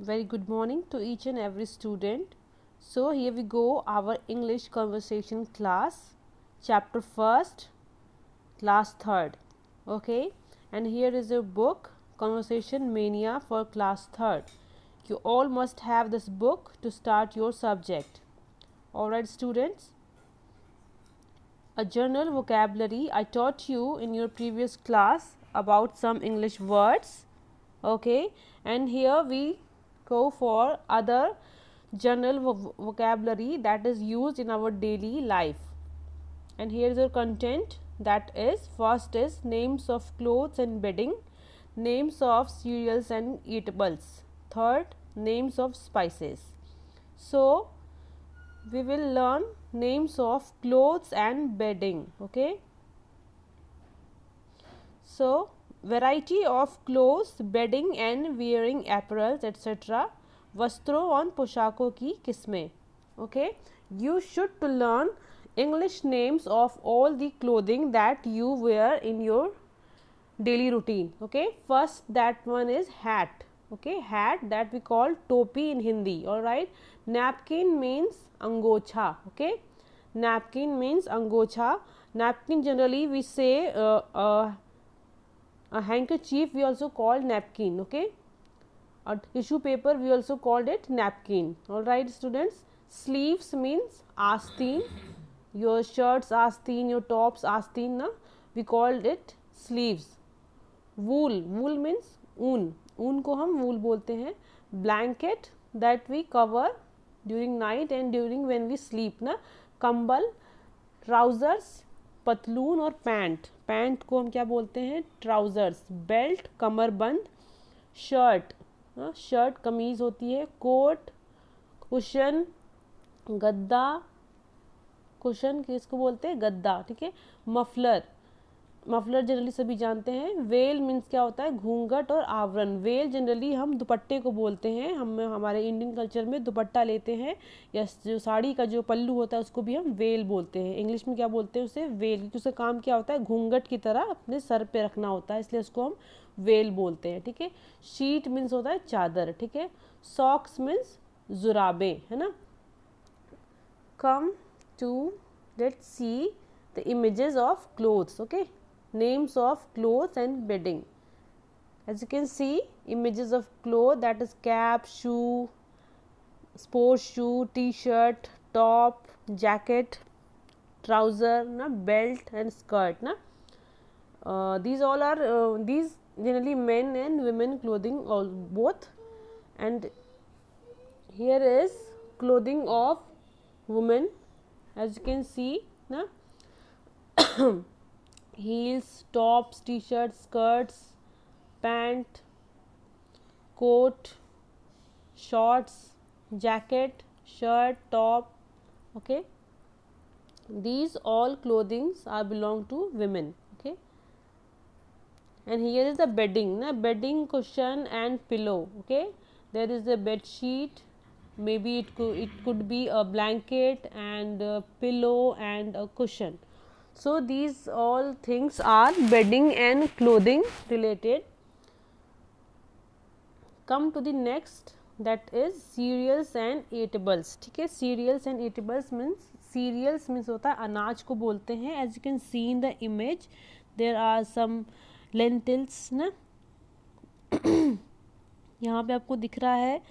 very good morning to each and every student. So here we go, our English conversation class, chapter first, class third. Okay, and here is your book, Conversation Mania for class third. You all must have this book to start your subject. Alright students, a general vocabulary I taught you in your previous class about some English words. Okay, and here we go for other general vocabulary that is used in our daily life. And here is your content, that is, first is names of clothes and bedding, names of cereals and eatables, third names of spices. So we will learn names of clothes and bedding. Okay, so variety of clothes, bedding and wearing apparels etc. वस्त्रों और पोशाकों की किस्में. Okay, you should to learn English names of all the clothing that you wear in your daily routine. Okay, first that one is hat. Okay, hat, that we call topi in Hindi. All right, napkin means angocha. Okay, napkin means angocha. Napkin generally we say a handkerchief we also call napkin. Okay, a tissue paper we also called it napkin. All right students, sleeves means asteen. Your shirts asteen, your tops asteen, na, we called it sleeves. wool, wool means ऊन, ऊन को हम wool बोलते हैं. blanket, that we cover during night and during when we sleep, ना, कंबल. trousers, पतलून और पैंट, पैंट को हम क्या बोलते हैं, ट्राउज़र्स. बेल्ट, कमरबंद. शर्ट, शर्ट कमीज़ होती है. कोट, कुशन, गद्दा, कुशन किसको बोलते हैं, गद्दा. ठीक है. मफलर, मफलर जनरली सभी जानते हैं. वेल मीन्स क्या होता है, घूंघट और आवरण. वेल जनरली हम दुपट्टे को बोलते हैं. हम हमारे इंडियन कल्चर में दुपट्टा लेते हैं या जो साड़ी का जो पल्लू होता है उसको भी हम वेल बोलते हैं. इंग्लिश में क्या बोलते हैं उसे, वेल, क्योंकि उसका काम क्या होता है, घूंघट की तरह अपने सर पे रखना होता है, इसलिए उसको हम वेल बोलते हैं. ठीक है. शीट मीन्स होता है चादर. ठीक है. सॉक्स मीन्स जुराबे, है ना. Come to let's see the images of clothes. Okay, names of clothes and bedding. As you can see, images of clothes, that is cap, shoe, sports shoe, t-shirt, top, jacket, trouser, na, belt and skirt, na. These all are these generally men and women clothing, all both. And here is clothing of women, as you can see, na. heels, tops, t-shirts, skirts, pant, coat, shorts, jacket, shirt, top. Okay, these all clothings are belong to women. Okay, and here is the bedding, na, bedding, cushion and pillow. Okay, there is the bed sheet, maybe it could be a blanket and a pillow and a cushion. So these all things are bedding and clothing related. Come to the next, that is cereals and eatables. ठीक है. cereals and eatables means, cereals means होता है अनाज को बोलते हैं. as you can see in the image, there are some lentils, ना. यहाँ पे आपको दिख रहा है,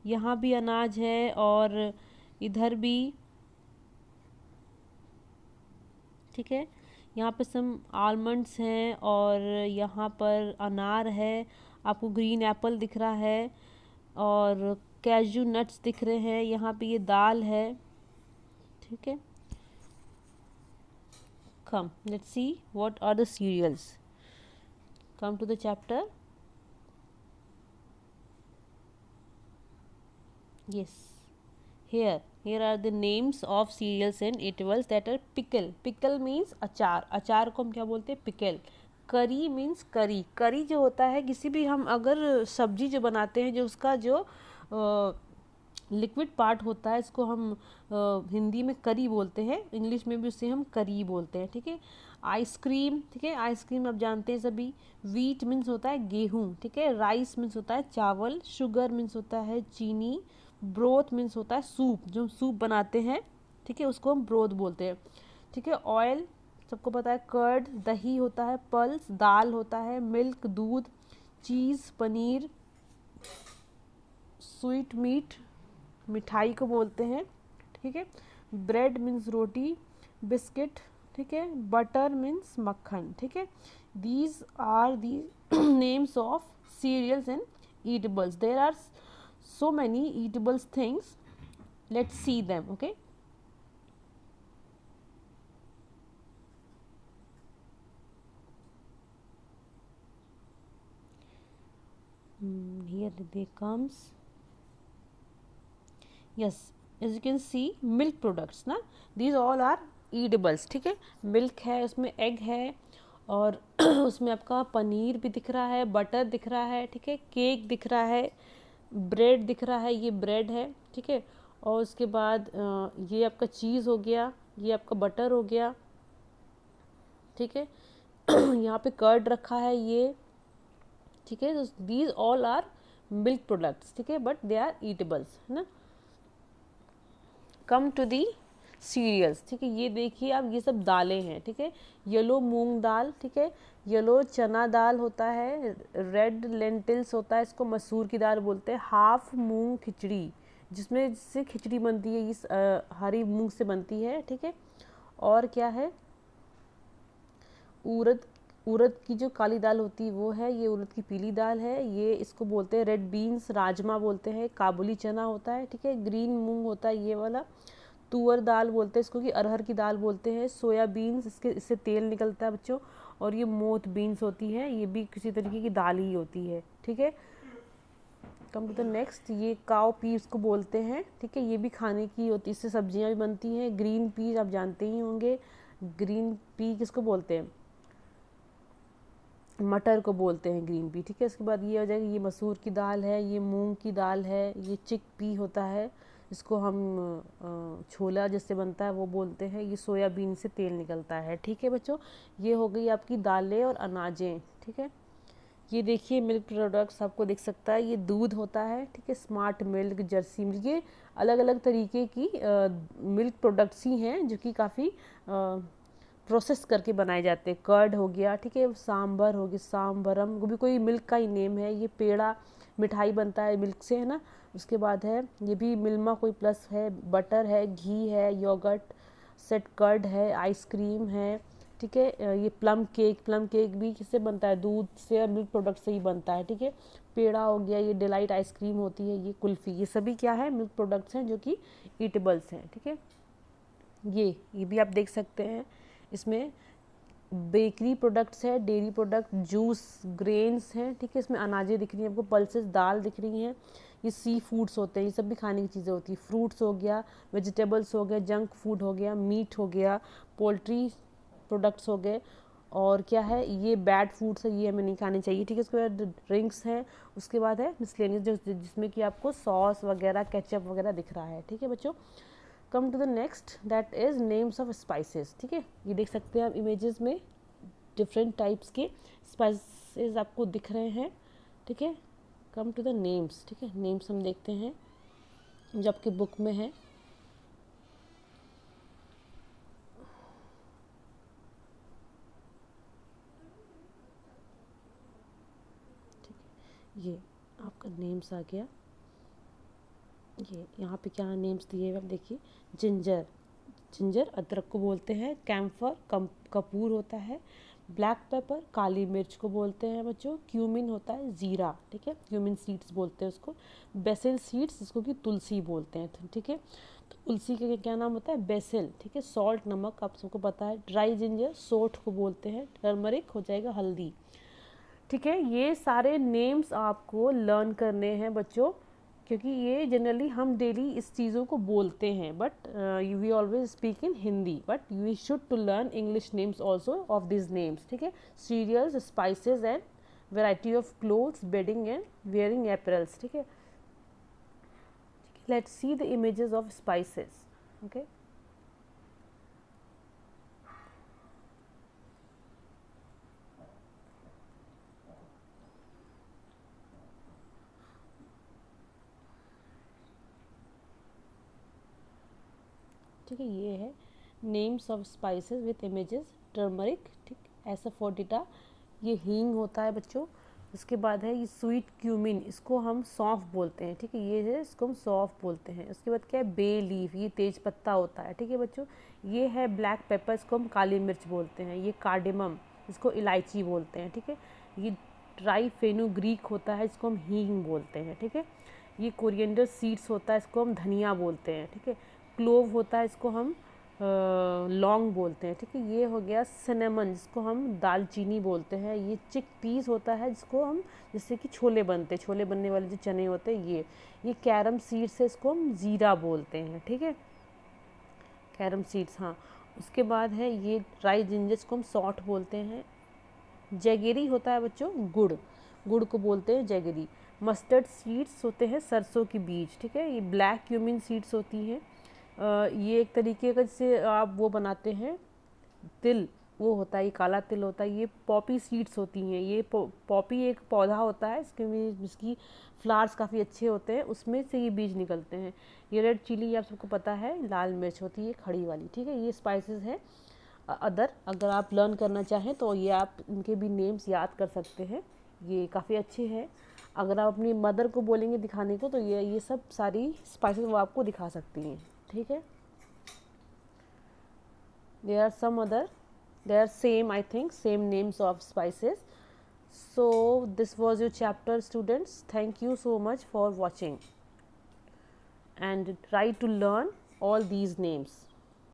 यहाँ भी अनाज है और इधर भी. ठीक है. यहाँ पे सम आलमंड्स हैं और यहाँ पर अनार है. आपको ग्रीन एप्पल दिख रहा है और कैजू नट्स दिख रहे हैं. यहाँ पे ये दाल है. ठीक है. Come let's see what are the cereals. Come to the chapter. yes, here are the names of cereals and eatables, that are pickle. pickle means अचार. अचार को हम क्या बोलते हैं, pickle. करी means करी. करी जो होता है, किसी भी हम अगर सब्जी जो बनाते हैं, जो उसका जो लिक्विड पार्ट होता है, इसको हम हिंदी में करी बोलते हैं, इंग्लिश में भी उसे हम करी बोलते हैं. ठीक है. आइसक्रीम, ठीक है, आइसक्रीम आप जानते हैं सभी। वीट मीन्स होता है गेहूँ, ठीक है। राइस मीन्स होता है चावल। शुगर मीन्स होता है चीनी। ब्रोथ मीन्स होता है सूप, जो सूप बनाते हैं, ठीक है, उसको हम ब्रोथ बोलते हैं, ठीक है। ऑयल सबको पता है। कर्ड दही होता है। पल्स दाल होता है। मिल्क दूध। चीज़ पनीर। स्वीट मीट मिठाई को बोलते हैं, ठीक है। ब्रेड मीन्स रोटी। बिस्किट, ठीक है। बटर मीन्स मक्खन, ठीक है। These are the names of cereals and eatables. There are so many eatables things, let's see them, okay. Here they comes, yes, as you can see milk products ना, these all are eatables, ठीक है। Milk है, उसमें egg है, और उसमें आपका पनीर भी दिख रहा है, बटर दिख रहा है, ठीक है, केक दिख रहा है, ब्रेड दिख रहा है, ये ब्रेड है, ठीक है। और उसके बाद ये आपका चीज़ हो गया, ये आपका बटर हो गया, ठीक है। यहाँ पे कर्ड रखा है ये, ठीक है। These all are milk products, ठीक है, बट दे आर ईटेबल्स, है ना। कम टू दी सीरियल्स, ठीक है। ये देखिए आप, ये सब दालें हैं, ठीक है। येलो मूंग दाल, ठीक है। येलो चना दाल होता है। रेड लेंटिल्स होता है, इसको मसूर की दाल बोलते हैं। हाफ मूंग खिचड़ी, जिससे खिचड़ी बनती है, इस हरी मूंग से बनती है, ठीक है। और क्या है, उड़द, उड़द की जो काली दाल होती है वो है, ये उड़द की पीली दाल है, ये इसको बोलते हैं रेड बीन्स, राजमा बोलते हैं। काबुली चना होता है, ठीक है। ग्रीन मूंग होता है ये वाला। तुअर दाल बोलते हैं इसको, कि अरहर की दाल बोलते हैं। सोया बीन्स, इससे तेल निकलता है बच्चों। और ये मोथ बीन्स होती है, ये भी किसी तरीके की दाल ही होती है, ठीक है। कम टू द नेक्स्ट, ये काव पी इसको बोलते हैं, ठीक है। ये भी खाने की होती है, इससे सब्जियां भी बनती हैं। ग्रीन पीज आप जानते ही होंगे, ग्रीन पी किसको बोलते हैं, मटर को बोलते हैं ग्रीन पी, ठीक है। इसके बाद ये हो जाएगा, ये मसूर की दाल है, ये मूंग की दाल है, ये चिक पी होता है, इसको हम छोला जिससे बनता है वो बोलते हैं। ये सोयाबीन से तेल निकलता है, ठीक है बच्चों। ये हो गई आपकी दालें और अनाजें, ठीक है। ये देखिए मिल्क प्रोडक्ट्स आपको दिख सकता है, ये दूध होता है, ठीक है। स्मार्ट मिल्क, जर्सी मिल्क, ये अलग अलग तरीके की मिल्क प्रोडक्ट्स ही हैं, जो कि काफ़ी प्रोसेस करके बनाए जाते हैं। कर्ड हो गया, ठीक है। सांबर हो गया, सांबरम, वो भी कोई मिल्क का ही नेम है। ये पेड़ा मिठाई बनता है मिल्क से, है ना। उसके बाद है, ये भी मिल्मा कोई प्लस है। बटर है, घी है, योगर्ट, सेट कर्ड है, आइसक्रीम है, ठीक है। ये प्लम केक, प्लम केक भी किससे बनता है, दूध से और मिल्क प्रोडक्ट से ही बनता है, ठीक है। पेड़ा हो गया, ये डिलाइट आइसक्रीम होती है, ये कुल्फ़ी, ये सभी क्या है, मिल्क प्रोडक्ट्स हैं, जो कि ईटेबल्स हैं, ठीक है। ये भी आप देख सकते हैं, इसमें बेकरी प्रोडक्ट्स है, डेयरी प्रोडक्ट, जूस, ग्रेन्स हैं, ठीक है। इसमें अनाजें दिख रही हैं आपको, पल्सेस दाल दिख रही हैं। ये सी फूड्स होते हैं, ये सब भी खाने की चीज़ें होती हैं। फ्रूट्स हो गया, वेजिटेबल्स हो गया, जंक फूड हो गया, मीट हो गया, पोल्ट्री प्रोडक्ट्स हो गए, और क्या है, ये बैड फूड्स है, ये हमें नहीं खाने चाहिए, ठीक है। उसके बाद ड्रिंक्स हैं, उसके बाद है मिसलेनियस, जिसमें कि आपको सॉस वगैरह, केचप वगैरह दिख रहा है, ठीक है बच्चों। Come to the next, that is names of spices, ठीक है। ये देख सकते हैं आप इमेजेस में, डिफरेंट टाइप्स के स्पाइसेस आपको दिख रहे हैं, ठीक है। कम टू द नेम्स, ठीक है। नेम्स हम देखते हैं जो आपकी बुक में है, ये आपका नेम्स आ गया। ये यहाँ पे क्या नेम्स दिए हुए आप देखिए, जिंजर, जिंजर अदरक को बोलते हैं। कैम्फर कपूर होता है। ब्लैक पेपर काली मिर्च को बोलते हैं बच्चों। क्यूमिन होता है ज़ीरा, ठीक है, क्यूमिन सीड्स बोलते हैं उसको। बेसिल सीड्स, जिसको कि तुलसी बोलते हैं, ठीक है। तो तुलसी के क्या नाम होता है, बेसिल, ठीक है। सॉल्ट नमक आप सबको पता है। ड्राई जिंजर सोठ को बोलते हैं। टर्मरिक हो जाएगा हल्दी, ठीक है। ये सारे नेम्स आपको लर्न करने हैं बच्चों, क्योंकि ये जनरली हम डेली इस चीज़ों को बोलते हैं, but we always speak in Hindi, but you should to learn English names also of this names, ठीक है। Cereals, spices and variety of clothes, bedding and wearing apparels, ठीक है। Let's see the images of spices, okay. ठीक है, ये है names of spices with images, turmeric, ठीक, asafoetida, ये हींग होता है बच्चों। उसके बाद है ये स्वीट क्यूमिन, इसको हम सौंफ बोलते हैं, ठीक है, ये है इसको हम सौंफ बोलते हैं। उसके बाद क्या है बे लीफ, ये तेज पत्ता होता है, ठीक है बच्चों। ये है ब्लैक पेपर, इसको हम काली मिर्च बोलते हैं। ये कार्डेमम, इसको इलायची बोलते हैं, ठीक है। ये ड्राई फेनुग्रीक होता है, इसको हम हींग बोलते हैं, ठीक है। ये कोरिएंडर सीड्स होता है, इसको हम धनिया बोलते हैं, ठीक है। क्लोव होता है, इसको हम लौंग बोलते हैं, ठीक है। ये हो गया सिनेमन, जिसको हम दालचीनी बोलते हैं। ये चिक पीस होता है, जिसको हम, जिससे कि छोले बनते हैं, छोले बनने वाले जो चने होते हैं ये कैरम सीड्स है, इसको हम ज़ीरा बोलते हैं, ठीक है, कैरम सीड्स, हाँ। उसके बाद है ये ड्राई जिंजर, जिसको हम सॉल्ट बोलते हैं। जैगेरी होता है बच्चों गुड़, गुड़ को बोलते हैं जैगेरी। मस्टर्ड सीड्स होते हैं सरसों की बीज, ठीक है। ये ब्लैक क्यूमिन सीड्स होती हैं, ये एक तरीके का जैसे आप वो बनाते हैं तिल, वो होता है, ये काला तिल होता है। ये पॉपी सीड्स होती हैं, ये पॉपी एक पौधा होता है, इसके में जिसकी फ्लावर्स काफ़ी अच्छे होते हैं, उसमें से ये बीज निकलते हैं। ये रेड चिली आप सबको पता है, लाल मिर्च होती है खड़ी वाली, ठीक है। ये स्पाइसेस है अदर, अगर आप लर्न करना चाहें तो ये आप इनके भी नेम्स याद कर सकते हैं, ये काफ़ी अच्छे हैं। अगर आप अपनी मदर को बोलेंगे दिखाने को तो ये सब सारी स्पाइसेस वो आपको दिखा सकती हैं, ठीक है। There are some other, they are same, I think same names of spices. So this was your chapter students, thank you so much for watching and try to learn all these names.